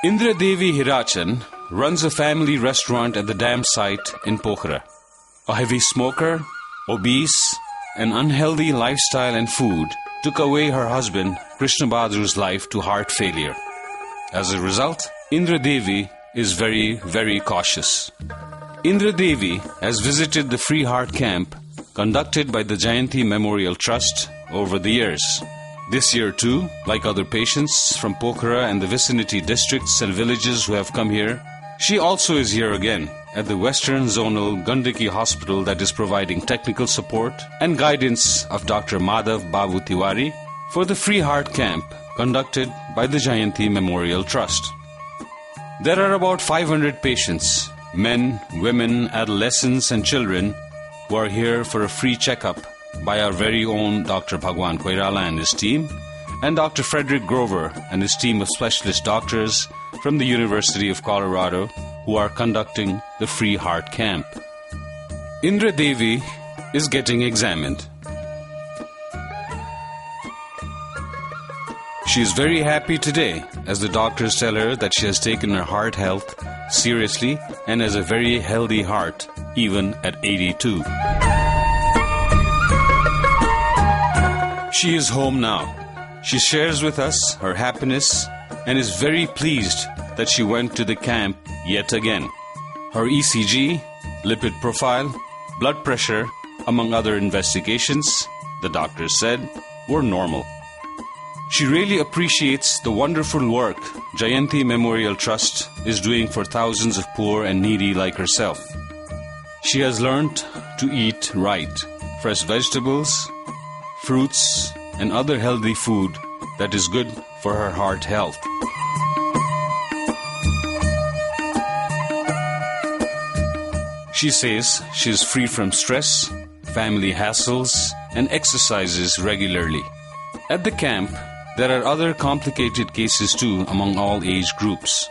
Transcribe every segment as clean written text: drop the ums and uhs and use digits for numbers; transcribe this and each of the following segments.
Indra Devi Hirachan runs a family restaurant at the dam site in Pokhara. A heavy smoker, obese, and unhealthy lifestyle and food took away her husband Krishna Bahadur's life to heart failure. As a result, Indra Devi is very, very cautious. Indra Devi has visited the Free Heart Camp conducted by the Jayanti Memorial Trust over the years. This year too, like other patients from Pokhara and the vicinity districts and villages who have come here, she also is here again at the Western Zonal Gandaki Hospital that is providing technical support and guidance of Dr. Madhav Babu Tiwari for the Free Heart Camp conducted by the Jayanti Memorial Trust. There are about 500 patients, men, women, adolescents and children who are here for a free checkup by our very own Dr. Bhagwan Koirala and his team, and Dr. Frederick Grover and his team of specialist doctors from the University of Colorado who are conducting the Free Heart Camp. Indra Devi is getting examined. She is very happy today as the doctors tell her that she has taken her heart health seriously and has a very healthy heart even at 82. She is home now. She shares with us her happiness and is very pleased that she went to the camp yet again. Her ECG, lipid profile, blood pressure, among other investigations, the doctors said, were normal. She really appreciates the wonderful work Jayanti Memorial Trust is doing for thousands of poor and needy like herself. She has learned to eat right, fresh vegetables, fruits, and other healthy food that is good for her heart health. She says she is free from stress, family hassles, and exercises regularly. At the camp, there are other complicated cases too among all age groups.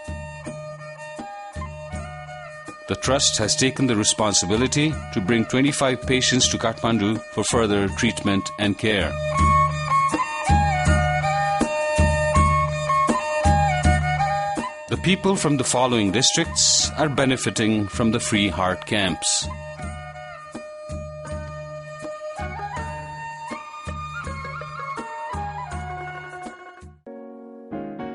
The Trust has taken the responsibility to bring 25 patients to Kathmandu for further treatment and care. The people from the following districts are benefiting from the Free Heart Camps.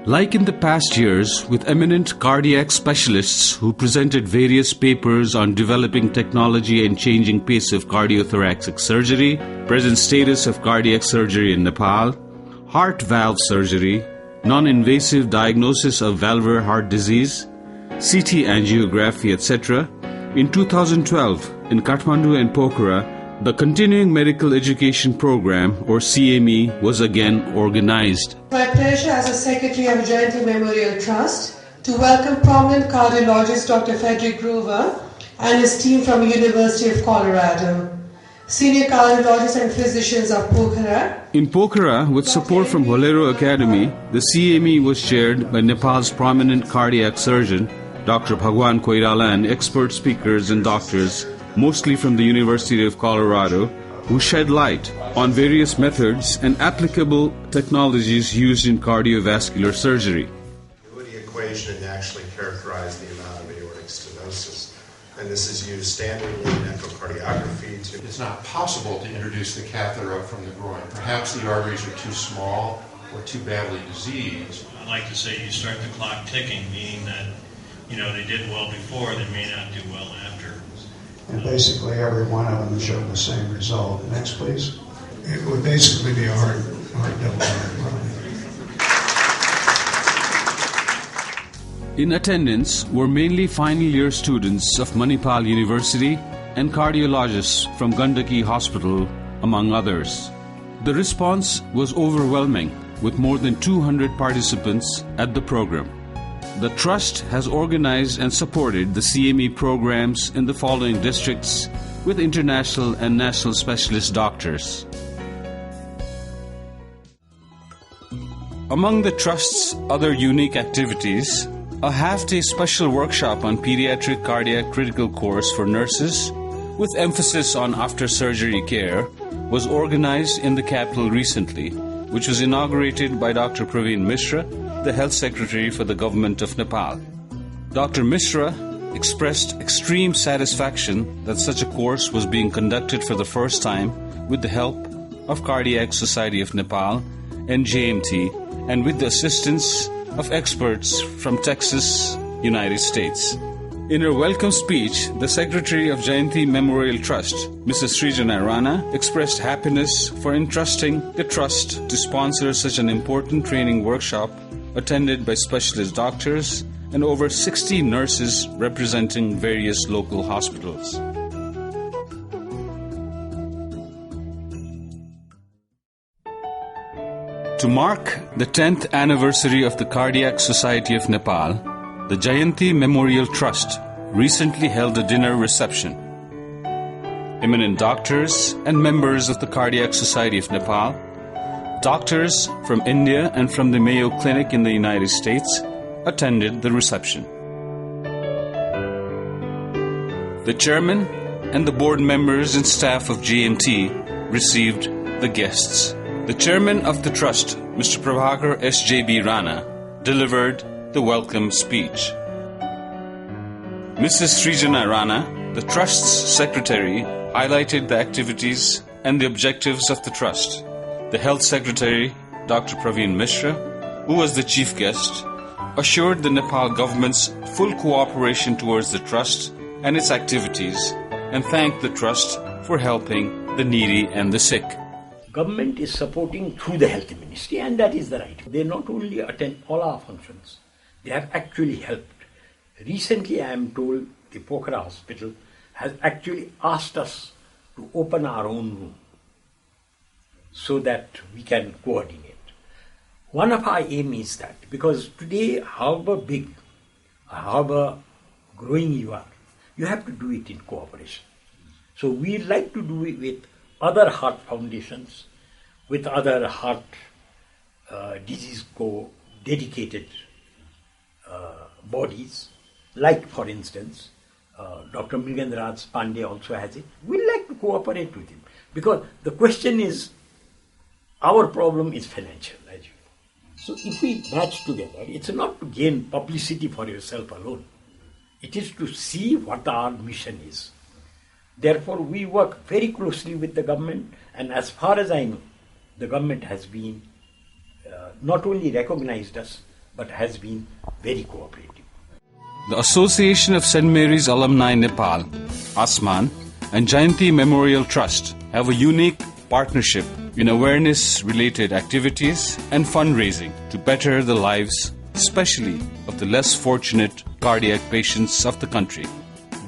Like in the past years, with eminent cardiac specialists who presented various papers on developing technology and changing pace of cardiothoracic surgery, present status of cardiac surgery in Nepal, heart valve surgery, non-invasive diagnosis of valvular heart disease, CT angiography, etc., in 2012, in Kathmandu and Pokhara, the Continuing Medical Education Program, or CME, was again organized. My pleasure as a Secretary of Jayanti Memorial Trust to welcome prominent cardiologist Dr. Frederick Grover and his team from University of Colorado, senior cardiologists and physicians of Pokhara. In Pokhara, with support from Bolero Academy, the CME was chaired by Nepal's prominent cardiac surgeon, Dr. Bhagwan Koirala, and expert speakers and doctors, mostly from the University of Colorado, who shed light on various methods and applicable technologies used in cardiovascular surgery. The equation actually characterized the amount of aortic stenosis, and this is used standardly in echocardiography to... It's not possible to introduce the catheter up from the groin. Perhaps the arteries are too small or too badly diseased. I like to say you start the clock ticking, meaning that, they did well before, they may not do well after. And basically every one of them showed the same result. Next, please. It would basically be a heart double heart. In attendance were mainly final year students of Manipal University and cardiologists from Gandaki Hospital, among others. The response was overwhelming, with more than 200 participants at the program. The Trust has organized and supported the CME programs in the following districts with international and national specialist doctors. Among the Trust's other unique activities, a half-day special workshop on pediatric cardiac critical course for nurses with emphasis on after-surgery care was organized in the capital recently, which was inaugurated by Dr. Praveen Mishra, the Health Secretary for the Government of Nepal. Dr. Mishra expressed extreme satisfaction that such a course was being conducted for the first time with the help of Cardiac Society of Nepal and JMT, and with the assistance of experts from Texas, United States. In her welcome speech, the Secretary of Jayanti Memorial Trust, Mrs. Srijana Rana, expressed happiness for entrusting the trust to sponsor such an important training workshop attended by specialist doctors and over 60 nurses representing various local hospitals. To mark the 10th anniversary of the Cardiac Society of Nepal, the Jayanti Memorial Trust recently held a dinner reception. Eminent doctors and members of the Cardiac Society of Nepal, doctors from India and from the Mayo Clinic in the United States attended the reception. The chairman and the board members and staff of GMT received the guests. The chairman of the trust, Mr. Prabhakar S.J.B. Rana, delivered the welcome speech. Mrs. Srijana Rana, the trust's secretary, highlighted the activities and the objectives of the trust. The health secretary, Dr. Praveen Mishra, who was the chief guest, assured the Nepal government's full cooperation towards the trust and its activities, and thanked the trust for helping the needy and the sick. Government is supporting through the health ministry, and that is the right. They not only attend all our functions, they have actually helped. Recently, I am told the Pokhara hospital has actually asked us to open our own room so that we can coordinate. One of our aim is that, because today, however big, however growing you are, you have to do it in cooperation. So we like to do it with other heart foundations, with other heart disease dedicated bodies, like for instance, Dr. Mrigandraj Pandey also has it. We like to cooperate with him, because the question is, our problem is financial, as you know. So if we match together, it's not to gain publicity for yourself alone. It is to see what our mission is. Therefore, we work very closely with the government, and as far as I know, the government has been not only recognized us, but has been very cooperative. The Association of St. Mary's Alumni Nepal, ASMAN, and Jayanti Memorial Trust have a unique partnership in awareness-related activities and fundraising to better the lives, especially of the less fortunate cardiac patients of the country.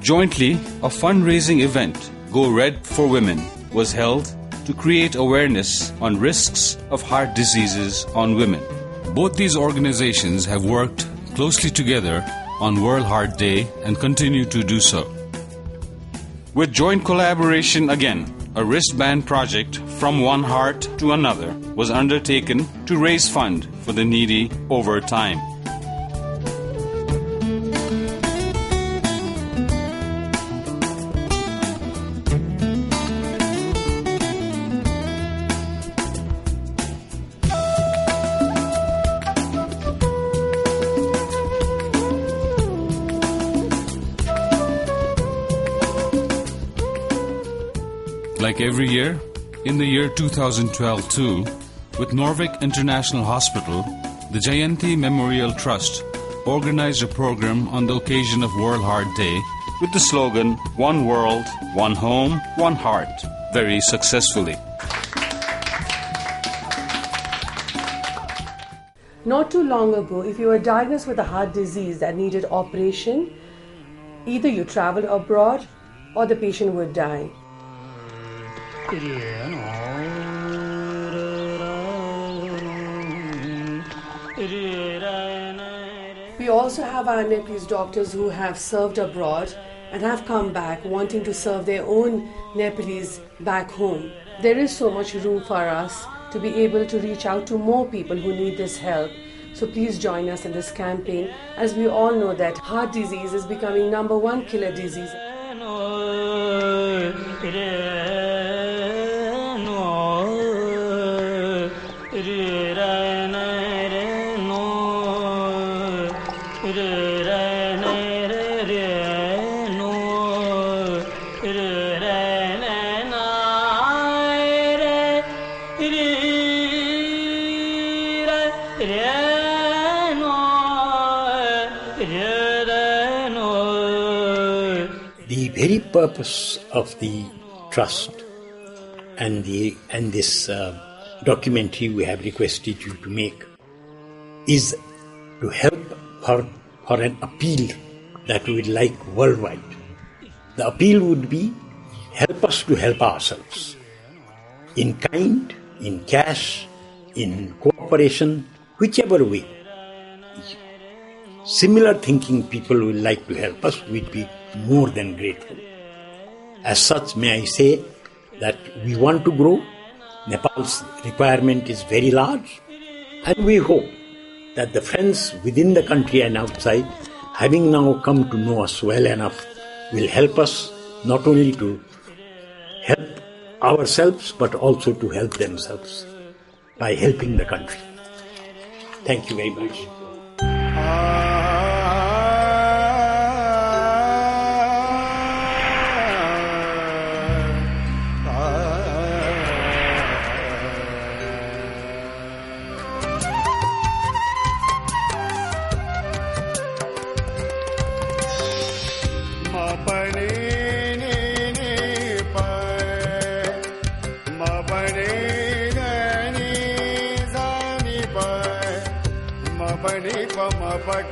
Jointly, a fundraising event, Go Red for Women, was held to create awareness on risks of heart diseases on women. Both these organizations have worked closely together on World Heart Day and continue to do so. With joint collaboration again, a wristband project from one heart to another was undertaken to raise funds for the needy over time. Like every year, in the year 2012 too, with Norvik International Hospital, the Jayanti Memorial Trust organized a program on the occasion of World Heart Day with the slogan, One World, One Home, One Heart, very successfully. Not too long ago, if you were diagnosed with a heart disease that needed operation, either you traveled abroad or the patient would die. We also have our Nepalese doctors who have served abroad and have come back wanting to serve their own Nepalese back home. There is so much room for us to be able to reach out to more people who need this help. So please join us in this campaign, as we all know that heart disease is becoming #1 killer disease. The very purpose of the trust and this documentary we have requested you to make is to help for an appeal that we would like worldwide. The appeal would be, help us to help ourselves. In kind, in cash, in cooperation, whichever way. Similar thinking people will like to help us, we'd be more than grateful. As such, may I say that we want to grow. Nepal's requirement is very large, and we hope that the friends within the country and outside, having now come to know us well enough, will help us not only to help ourselves but also to help themselves by helping the country. Thank you very much. Papa,